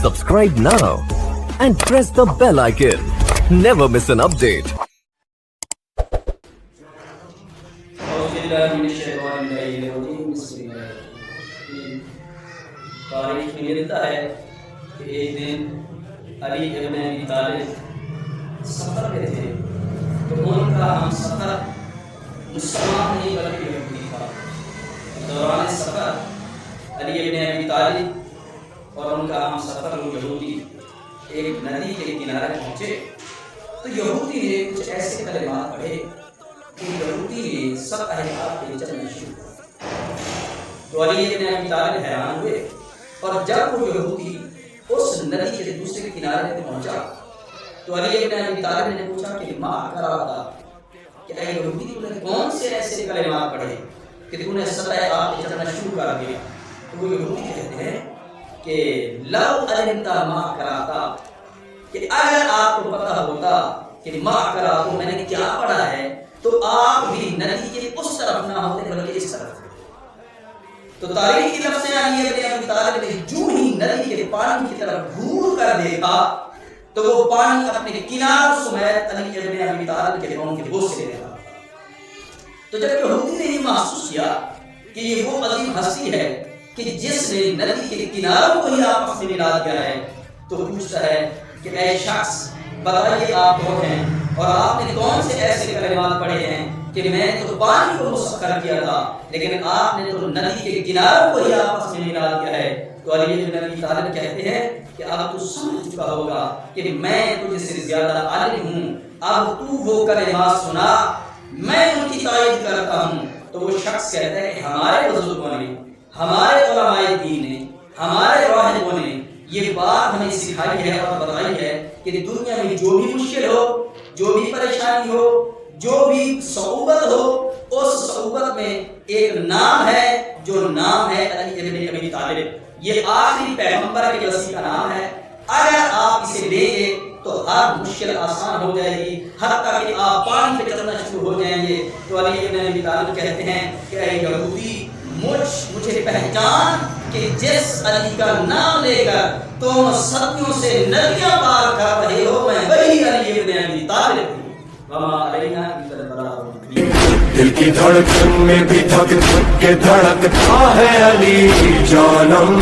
Subscribe now and press the bell icon. Never miss an update. تاریخ میں ملتا ہے کہ ایک دن علی ابن ابی طالب سفر پہ تھے تو ان کا ہم سفر مسلمان نہیں بلکہ یہودی تھا۔ دوران سفر علی ابن ابی طالب اور ان کا ہم سفر یہودی ایک ندی کے کنارے پہنچے تو یہودی نے کچھ ایسے کلمات پڑھے کہ یہودی نے سب احتیاط کے چلنا شروع کیا۔ تو علی ابن ابی طالب حیران ہوئے اور جب وہ یہودی اس ندی کے دوسرے کنارے پہ پہنچا تو علی ابن ابی طالب نے پوچھا کہ ما کرا تھا کہ اے یہودی تو نے کون سے ایسے کلمات پڑھے کہ تو نے سطح آپ پہ چلنا شروع کر دیا؟ تو وہ یہودی کہتے ہیں کہ لو علمت ما کرا تھا، کہ اگر آپ کو پتہ ہوتا کہ ما کرا تو میں نے کیا پڑھا ہے تو آپ بھی ندی کے اس طرف نہ ہوتے بلکہ اس طرف۔ تو تاریخ کی لفظ علی ابن ابی طالب نے جو ہی ندی کے پانی کی طرف گھور کر دیکھا تو وہ پانی اپنے کنار سمیت علی ابن ابی طالب کے پاؤں کے بوسے سے دیکھا۔ تو جب یہودی نے یہ محسوس کیا کہ یہ وہ عظیم ہستی ہے کہ جس نے ندی کے کناروں کو ہی آپس میں ملا دیا ہے، تو پوچھتا ہے کہ اے شخص بتائیے آپ کون ہیں اور آپ نے کون سے ایسے کلمات پڑھے ہیں کہ میں تو پانی کو مسخر کیا تھا لیکن آپ نے تو ندی کے کناروں کو ہی آپس میں ملا دیا ہے۔ تو علی ابن ابی طالب کہتے ہیں کہ اب تو سمجھ چکا ہوگا کہ میں تجھ سے زیادہ عالم ہوں، اب تو وہ کلمات سنا، میں ان کی تائید کرتا ہوں۔ تو وہ شخص کہتا ہے کہ ہمارے بزرگوں نے، ہمارے علماء دین نے، ہمارے راہبوں نے یہ بات ہمیں سکھائی ہے اور بتائی ہے کہ دنیا میں جو بھی مشکل ہو، جو بھی پریشانی ہو، جو بھی صعوبت ہو، اس صعوبت میں ایک نام ہے جو نام ہے علی ابن ابی طالب۔ یہ آخری پیغمبر کے وسیع کا نام ہے، اگر آپ اسے لیں گے تو ہر مشکل آسان ہو جائے گی، حتیٰ کہ آپ پانی پہ چلنا شروع ہو جائیں گے۔ تو علی ابن ابی طالب کہتے ہیں کہ اے یہودی مجھے پہچان کہ جس علی کا نام لے کر تم صدیوں سے ندیاں پار کر رہے ہو، میں وہی علی ابن ابی طالب ہوں۔ وما علینا الا البلاغ المبین۔ دل کی دھڑکن میں بھی دھک دھک کے دھڑکتا ہے علی جانم۔